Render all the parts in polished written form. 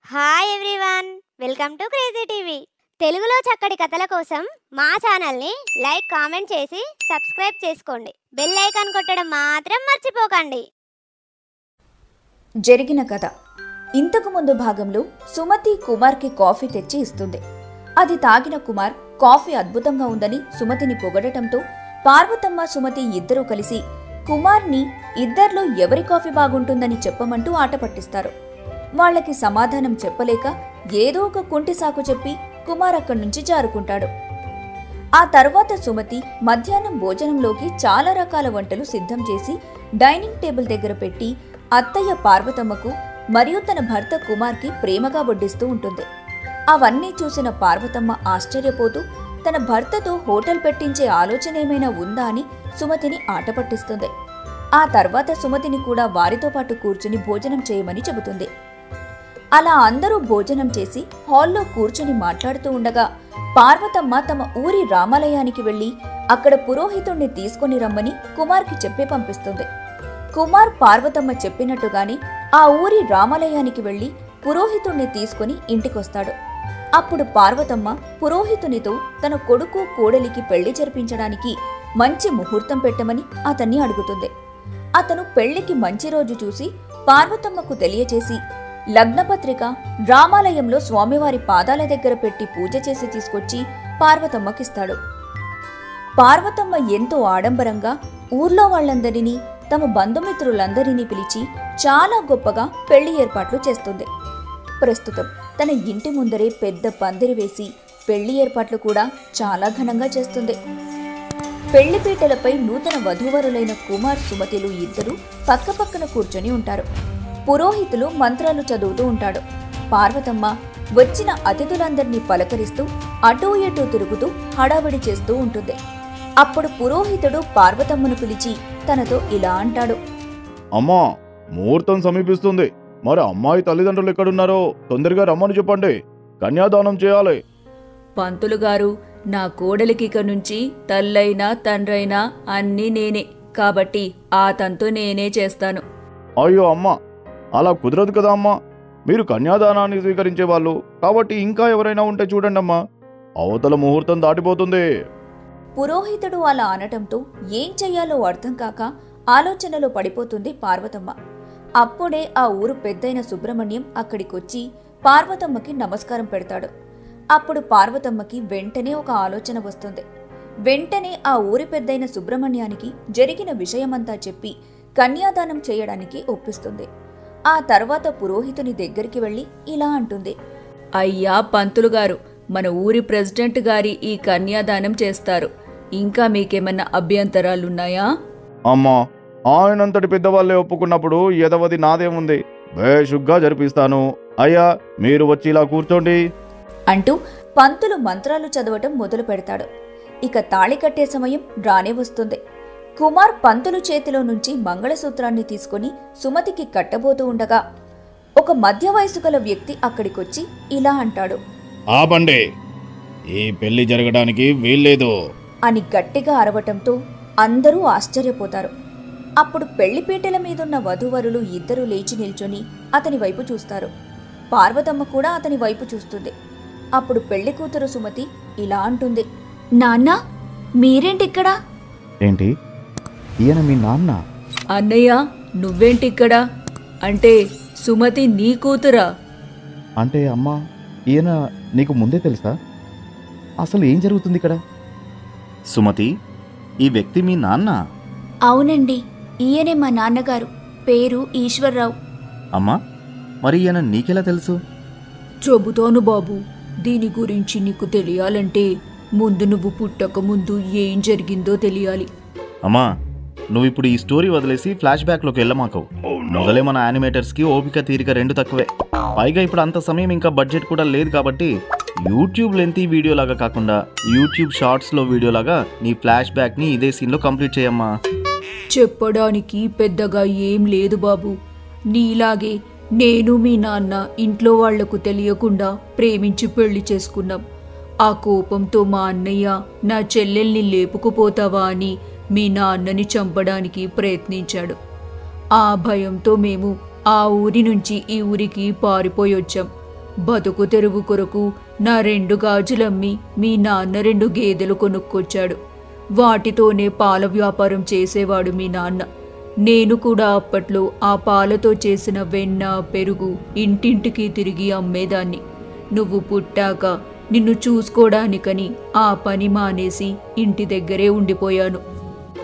Hi everyone, welcome to crazy TV. తెలుగులో చక్కటి కథల కోసం మా ఛానల్ని లైక్, కామెంట్ చేసి సబ్స్క్రైబ్ చేసుకోండి. బెల్ ఐకాన్ కొట్టడం మాత్రం మర్చిపోకండి. జరిగిన కథ. ఇంతకు ముందు భాగంలో సుమతి కుమార్కి కాఫీ తెచ్చి ఇస్తుంది. అది తాగిన కుమార్ కాఫీ అద్భుతంగా ఉందని సుమతిని పొగడటంతో పార్వతమ్మ, సుమతి ఇద్దరూ కలిసి కుమార్ని ఇద్దర్లో ఎవరి కాఫీ బాగుంటుందని చెప్పమంటూ ఆట పట్టిస్తారు. వాళ్లకి సమాధానం చెప్పలేక ఏదో ఒక కుంటి సాకు చెప్పి కుమార్ అక్కడి నుంచి జారుకుంటాడు. ఆ తర్వాత సుమతి మధ్యాహ్నం భోజనంలోకి చాలా రకాల వంటలు సిద్ధం చేసి డైనింగ్ టేబుల్ దగ్గర పెట్టి అత్తయ్య పార్వతమ్మకు మరియు తన భర్త కుమార్కి ప్రేమగా వడ్డిస్తూ ఉంటుంది. అవన్నీ చూసిన పార్వతమ్మ ఆశ్చర్యపోతూ తన భర్తతో హోటల్ పెట్టించే ఆలోచన ఏమైనా ఉందా అని సుమతిని ఆట పట్టిస్తుంది. ఆ తర్వాత సుమతిని కూడా వారితో పాటు కూర్చుని భోజనం చేయమని చెబుతుంది. అలా అందరూ భోజనం చేసి హాల్లో కూర్చుని మాట్లాడుతూ ఉండగా పార్వతమ్మ తమ ఊరి రామాలయానికి వెళ్లి అక్కడ పురోహితుణ్ణి తీసుకుని రమ్మని కుమార్కి చెప్పి పంపిస్తుంది. కుమార్ పార్వతమ్మ చెప్పినట్టుగానే ఆ ఊరి రామాలయానికి వెళ్లి పురోహితుణ్ణి తీసుకుని ఇంటికొస్తాడు. అప్పుడు పార్వతమ్మ పురోహితునితో తన కొడుకు కోడలికి పెళ్లి జరిపించడానికి మంచి ముహూర్తం పెట్టమని అతన్ని అడుగుతుంది. అతను పెళ్లికి మంచి రోజు చూసి పార్వతమ్మకు తెలియచేసి లగ్నపత్రిక రామాలయంలో స్వామివారి పాదాల దగ్గర పెట్టి పూజ చేసి తీసుకొచ్చి పార్వతమ్మకిస్తాడు. పార్వతమ్మ ఎంతో ఆడంబరంగా ఊర్లో వాళ్లందరినీ, తమ బంధుమిత్రులందరినీ పిలిచి చాలా గొప్పగా పెళ్లి ఏర్పాట్లు చేస్తుంది. ప్రస్తుతం తన ఇంటి ముందరే పెద్ద పందిరి వేసి పెళ్లి ఏర్పాట్లు కూడా చాలా ఘనంగా చేస్తుంది. పెళ్లిపీటలపై నూతన వధూవరులైన కుమార్, సుమతిలు ఇద్దరూ పక్కపక్కన కూర్చొని ఉంటారు. పురోహితులు మంత్రాలు చదువుతూ ఉంటాడు. పార్వతమ్మ వచ్చిన అతిథులందరినీ పలకరిస్తూ అటూ ఇటూ తిరుగుతూ హడావిడి చేస్తూ ఉంటుంది. అప్పుడు పురోహితుడు పార్వతమ్మను పిలిచి తనతో ఇలా అంటాడు. అమ్మా, ముహూర్తం సమీపిస్తుంది. మరి అమ్మాయి తల్లిదండ్రులు ఎక్కడున్నారో తొందరగా రమ్మని చెప్పండి. కన్యాదానం చేయాలి. పంతులు గారు, నా కోడలికి ఇక నుంచి తల్లైనా తండ్రైనా అన్నీ నేనే, కాబట్టి ఆ తంతు నేనే చేస్తాను. అయ్యో అమ్మా, అలా కుదరదు కదా అమ్మా. మీరు కన్యాదానాన్ని స్వీకరించే వాళ్ళు కాబట్టి ఇంకా ఎవరైనా ఉంటే చూడండి అమ్మా. అవతల ముహూర్తం దాటిపోతుంది. పురోహితుడు అలా అనటంతో ఏం చెయ్యాలో అర్థం కాక ఆలోచనలో పడిపోతుంది పార్వతమ్మ. అప్పుడే ఆ ఊరు పెద్దయిన సుబ్రహ్మణ్యం అక్కడికొచ్చి పార్వతమ్మకి నమస్కారం పెడతాడు. అప్పుడు పార్వతమ్మకి వెంటనే ఒక ఆలోచన వస్తుంది. వెంటనే ఆ ఊరి పెద్దయిన సుబ్రహ్మణ్యానికి జరిగిన విషయమంతా చెప్పి కన్యాదానం చేయడానికి ఒప్పిస్తుంది. ఆ తర్వాత పురోహితుని దగ్గరికి వెళ్లి ఇలా అంటుంది. అయ్యా పంతులు గారు, మన ఊరి ప్రెసిడెంట్ గారి ఈ కన్యాదానం చేస్తారు. ఇంకా మీకేమన్నా అభ్యంతరాలున్నాయా? అమ్మా, ఆయనంతటి పెద్దవాళ్లే ఒప్పుకున్నప్పుడు ఎదవది నాదేముంది? బేషుగ్గా జరిపిస్తాను. అయ్యా, మీరు వచ్చి ఇలా కూర్చోండి అంటూ పంతులు మంత్రాలు చదవటం మొదలు పెడతాడు. ఇక తాళి కట్టే సమయం రానే వస్తుంది. కుమార్ పంతులు చేతిలో నుంచి మంగళసూత్రాన్ని తీసుకుని సుమతికి కట్టబోతూ ఉండగా ఒక మధ్య వయసు గల వ్యక్తి అక్కడికొచ్చి ఇలా అంటాడు. ఆపండి, ఈ పెళ్లి జరగడానికి వీల్లేదు అని గట్టిగా అరవటంతో అందరూ ఆశ్చర్యపోతారు. అప్పుడు పెళ్లిపీటల మీదున్న వధూవరులు ఇద్దరూ లేచి నిల్చొని అతని వైపు చూస్తారు. పార్వతమ్మ కూడా అతని వైపు చూస్తుంది. అప్పుడు పెళ్లి కూతురు సుమతి ఇలా అంటుంది. నాన్నా, మీరేంటిక్కడా? ఏంటి, ఈయన మీ నాన్న? అన్నయ్య, నువ్వేంటిక్కడా? అంటే సుమతి నీ కూతురా? అంటే అమ్మా, ఈయన నీకు ముందే తెలుసా? అసలు ఏం జరుగుతుంది ఇక్కడ? సుమతి, ఈ వ్యక్తి మీ నాన్న? అవునండి, ఈయనే మా నాన్నగారు. పేరు ఈశ్వర్రావు. అమ్మా, మరి ఈయన నీకెలా తెలుసు? చెబుతాను బాబు. దీని గురించి నీకు తెలియాలంటే ముందు నువ్వు పుట్టక ముందు ఏం జరిగిందో తెలియాలి. అమ్మా, నువ్వు ఇప్పుడు ఈ స్టోరీ వదిలేసి ఫ్లాష్ బ్యాక్లోకి వెళ్ళమాకవు. మొదలే మన యానిమేటర్స్కి ఓపిక, తీరిక రెండు తక్కువే. పైగా ఇప్పుడు అంత సమయం ఇంకా బడ్జెట్ కూడా లేదు కాబట్టి యూట్యూబ్ లెంతీ వీడియోలాగా కాకుండా యూట్యూబ్ షార్ట్స్లో వీడియోలాగా నీ ఫ్లాష్ బ్యాక్ని ఇదే సీన్లో కంప్లీట్ చేయమ్మా. చెప్పడానికి పెద్దగా ఏం లేదు బాబు. నీలాగే నేను మీ నాన్న ఇంట్లో వాళ్లకు తెలియకుండా ప్రేమించి పెళ్లి చేసుకున్నాం. ఆ కోపంతో మా అన్నయ్య నా చెల్లెల్ని లేపుకుపోతావా అని మీ నాన్నని చంపడానికి ప్రయత్నించాడు. ఆ భయంతో మేము ఆ ఊరి నుంచి ఈ ఊరికి పారిపోయొచ్చాం. బతుకు తెరువు కొరకు నా 2 గాజులమ్మి మీ నాన్న 2 గేదెలు కొనుక్కొచ్చాడు. వాటితోనే పాల వ్యాపారం చేసేవాడు మీ నాన్న. నేను కూడా అప్పట్లో ఆ పాలతో చేసిన వెన్న, పెరుగు ఇంటింటికి తిరిగి అమ్మేదాన్ని. నువ్వు పుట్టాక నిన్ను చూసుకోవడానికని ఆ పని మానేసి ఇంటి దగ్గరే ఉండిపోయాను.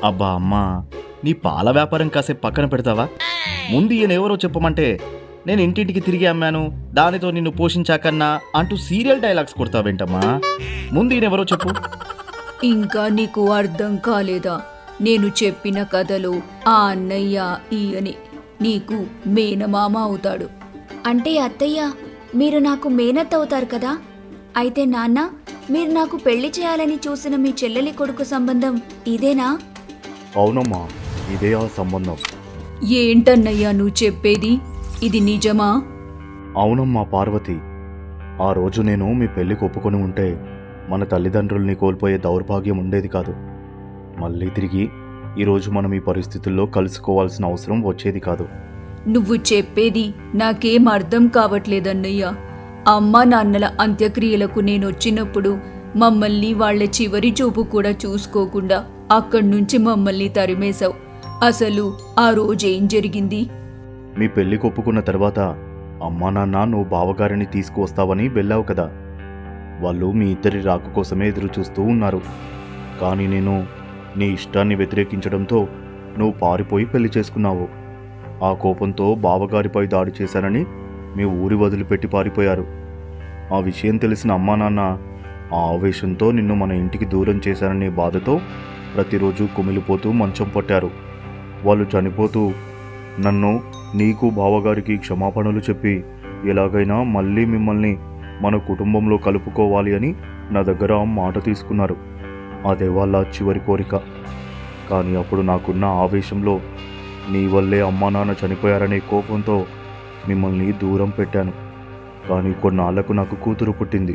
అబ్బా అమ్మా, నీ పాల వ్యాపారం కాసేపు పక్కన పెడతావా? ముందు ఈయన ఎవరో చెప్పమంటే నేను ఇంటింటికి తిరిగి అమ్మాను, దానితో నిన్ను పోషించాకన్నా అంటూ సీరియల్ డైలాగ్స్ కొడతావేంటమ్మా? ముందు ఈయన ఎవరో చెప్పు. ఇంకా నీకు అర్థం కాలేదా? నేను చెప్పిన కథలో ఆ అన్నయ్య ఈయనే నీకు మేనమామ అవుతాడు. అంటే అత్తయ్య, మీరు నాకు మేనత్త అవుతారు కదా? అయితే నాన్న, మీరు నాకు పెళ్లి చేయాలని చూసిన మీ చెల్లెలి కొడుకు సంబంధం ఇదేనా? అవునమ్మా, ఇదే ఆ సంబంధం. ఏంటన్నయ్యా నువ్వు చెప్పేది? ఇది నిజమా? అవునమ్మా పార్వతి, ఆ రోజు నేను మీ పెళ్లికి ఒప్పుకొని ఉంటే మన తల్లిదండ్రుల్ని కోల్పోయే దౌర్భాగ్యం ఉండేది కాదు. మళ్ళీ తిరిగి ఈరోజు మనం ఈ పరిస్థితుల్లో కలుసుకోవాల్సిన అవసరం వచ్చేది కాదు. నువ్వు చెప్పేది నాకేం అర్థం కావట్లేదన్నయ్యా. అమ్మా నాన్నల అంత్యక్రియలకు నేనొచ్చినప్పుడు మమ్మల్ని వాళ్ల చివరి చూపు కూడా చూసుకోకుండా అక్కడి నుంచి మమ్మల్ని తరిమేశావు. అసలు ఆ రోజేం జరిగింది? మీ పెళ్లికి ఒప్పుకున్న తర్వాత అమ్మా నాన్న నువ్వు బావగారిని తీసుకువస్తావని వెళ్ళావు కదా. వాళ్ళు మీ ఇద్దరి రాక కోసమే ఎదురు చూస్తూ ఉన్నారు. కానీ నేను నీ ఇష్టాన్ని వ్యతిరేకించడంతో నువ్వు పారిపోయి పెళ్లి చేసుకున్నావు. ఆ కోపంతో బావగారిపై దాడి చేశానని మీ ఊరి వదిలిపెట్టి పారిపోయారు. ఆ విషయం తెలిసిన అమ్మా నాన్న ఆ ఆవేశంతో నిన్ను మన ఇంటికి దూరం చేశాననే బాధతో ప్రతిరోజు కుమిలిపోతూ మంచం పట్టారు. వాళ్ళు చనిపోతూ నన్ను, నీకు బావగారికి క్షమాపణలు చెప్పి ఎలాగైనా మళ్ళీ మిమ్మల్ని మన కుటుంబంలో కలుపుకోవాలి అని నా దగ్గర మాట తీసుకున్నారు. అదే వాళ్ళ చివరి కోరిక. కానీ అప్పుడు నాకున్న ఆవేశంలో నీ వల్లే అమ్మా నాన్న చనిపోయారనే కోపంతో మిమ్మల్ని దూరం పెట్టాను. కానీ కొన్నాళ్లకు నాకు కూతురు పుట్టింది.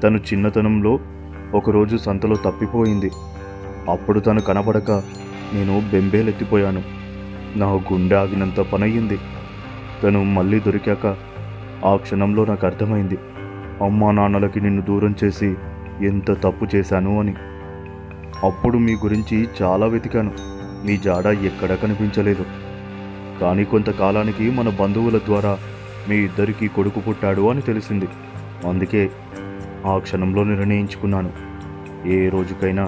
తను చిన్నతనంలో ఒకరోజు సంతలో తప్పిపోయింది. అప్పుడు తను కనబడక నేను బెంబేలెత్తిపోయాను. నా గుండె ఆగినంత పనయ్యింది. తను మళ్ళీ దొరికాక ఆ క్షణంలో నాకు అర్థమైంది, అమ్మా నాన్నలకి నిన్ను దూరం చేసి ఎంత తప్పు చేశాను అని. అప్పుడు మీ గురించి చాలా వెతికాను. మీ జాడ ఎక్కడా కనిపించలేదు. కానీ కొంతకాలానికి మన బంధువుల ద్వారా మీ ఇద్దరికీ కొడుకు పుట్టాడు అని తెలిసింది. అందుకే ఆ క్షణంలో నిర్ణయించుకున్నాను, ఏ రోజుకైనా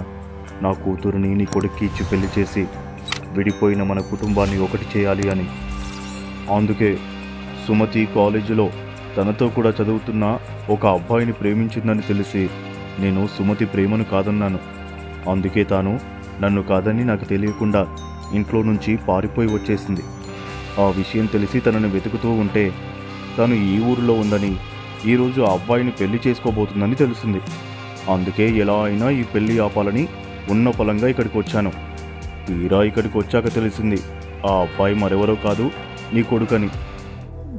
నా కూతురుని నీ కొడుక్కి ఇచ్చి పెళ్లి చేసి విడిపోయిన మన కుటుంబాన్ని ఒకటి చేయాలి అని. అందుకే సుమతి కాలేజీలో తనతో కూడా చదువుతున్న ఒక అబ్బాయిని ప్రేమించిందని తెలిసి నేను సుమతి ప్రేమను కాదన్నాను. అందుకే తాను నన్ను కాదని నాకు తెలియకుండా ఇంట్లో నుంచి పారిపోయి వచ్చేసింది. ఆ విషయం తెలిసి తనను వెతుకుతూ ఉంటే తను ఈ ఊరిలో ఉందని, ఈరోజు ఆ అబ్బాయిని పెళ్లి చేసుకోబోతుందని తెలిసింది. అందుకే ఎలా అయినా ఈ పెళ్లి ఆపాలని ఉన్న పొలంగా ఇక్కడికి వచ్చాను. తీరా ఇక్కడికి వచ్చాక తెలిసింది ఆ అబ్బాయి మరెవరో కాదు, నీ కొడుకని.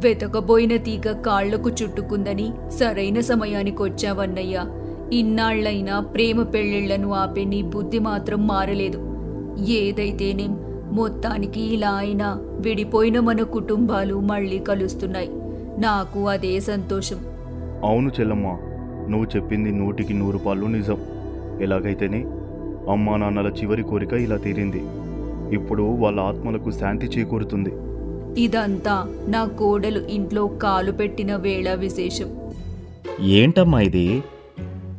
వెతకబోయిన తీగ కాళ్లకు చుట్టుకుందని సరైన సమయానికి వచ్చావన్నయ్యా. ఇన్నాళ్లైనా ప్రేమ పెళ్లిళ్లను ఆపే నీ బుద్ధి మాత్రం మారలేదు. ఏదైతేనేం, మొత్తానికి ఇలా అయినా విడిపోయిన మన కుటుంబాలు మళ్ళీ కలుస్తున్నాయి. నాకు అదే సంతోషం. అవును చెల్లమ్మ, నువ్వు చెప్పింది 100కి 100 నిజం. ఎలాగైతేనే అమ్మా నాన్నల చివరి కోరిక ఇలా తీరింది. ఇప్పుడు వాళ్ళ ఆత్మలకు శాంతి చేకూరుతుంది. ఇదంతా నా కోడలు ఇంట్లో కాలు పెట్టిన వేళ విశేషం. ఏంటమ్మా ఇది?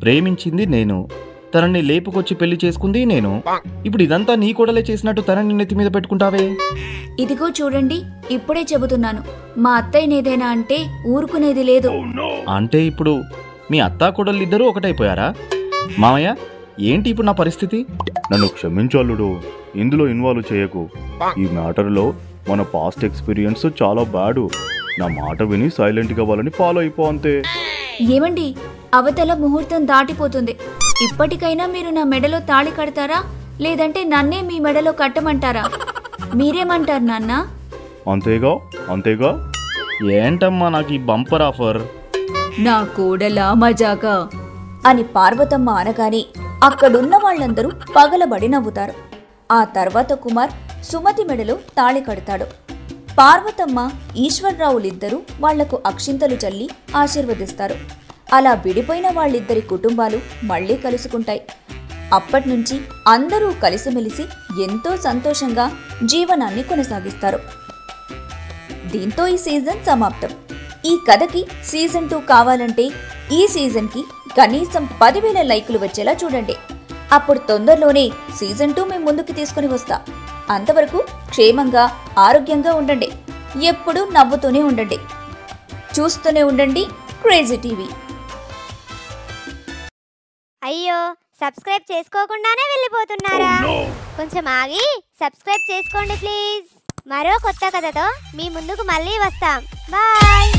ప్రేమించింది నేను, తనని లేపుకొచ్చి పెళ్లి చేసుకుంది నేను. ఇప్పుడు ఇదంతా నీ కోడలే చేసినట్టు తనని నెత్తి మీద పెట్టుకుంటావే? ఇదిగో చూడండి, ఇప్పుడే చెబుతున్నాను, మా అత్తయ్యనేదైనా అంటే ఊరుకునేది లేదు. అంటే ఇప్పుడు మీ అత్తా కోడళ్ళిద్దరూ ఒకటైపోయారా? మామయ్య, ఏంటి ఇప్పుడు నా పరిస్థితి? నన్ను క్షమించల్లుడు, ఇందులో ఇన్వాల్వ్ చేయకు. ఈ మ్యాటర్లో మన పాస్ట్ ఎక్స్పీరియన్స్ చాలా బ్యాడు. నా మాట విని సైలెంట్గా వాళ్ళని ఫాలో అయిపో అంతే. ఏమండి, అవతల ముహూర్తం దాటిపోతుంది. ఇప్పటికైనా మీరు నా మెడలో తాళి కడతారా, లేదంటే నన్నే మీ మెడలో కట్టమంటారా? మీరేమంటారు నాన్న? అంతేగా అంతేగా. ఏంటమ్మా నాకు ఈ బంపర్ ఆఫర్? నా కోడలా మజాగా అని పార్వతమ్మ అనగానే అక్కడున్న వాళ్ళందరూ పగలబడి నవ్వుతారు. ఆ తర్వాత కుమార్ సుమతి మెడలో తాళి కడతాడు. పార్వతమ్మ ఈశ్వర్రావులిద్దరూ వాళ్లకు అక్షింతలు చల్లి ఆశీర్వదిస్తారు. అలా విడిపోయిన వాళ్ళిద్దరి కుటుంబాలు మళ్లీ కలుసుకుంటాయి. అప్పట్నుంచి అందరూ కలిసిమెలిసి ఎంతో సంతోషంగా జీవనాన్ని కొనసాగిస్తారు. దీంతో ఈ సీజన్ సమాప్తం. ఈ కథకి సీజన్ 2 కావాలంటే ఈ సీజన్కి కనీసం 10,000 లైకులు వచ్చేలా చూడండి. అప్పుడు తొందరలోనే సీజన్ 2 మేము ముందుకు తీసుకుని వస్తా. అంతవరకు క్షేమంగా ఆరోగ్యంగా ఉండండి. ఎప్పుడూ నవ్వుతూనే ఉండండి. చూస్తూనే ఉండండి క్రేజీ టీవీ. అయ్యో, సబ్స్క్రైబ్ చేసుకోకుండానే వెళ్ళిపోతున్నారా? కొంచెం ఆగి సబ్స్క్రైబ్ చేసుకోండి ప్లీజ్. మరో కొత్త కథతో మీ ముందుకు మళ్ళీ వస్తాం. బాయ్.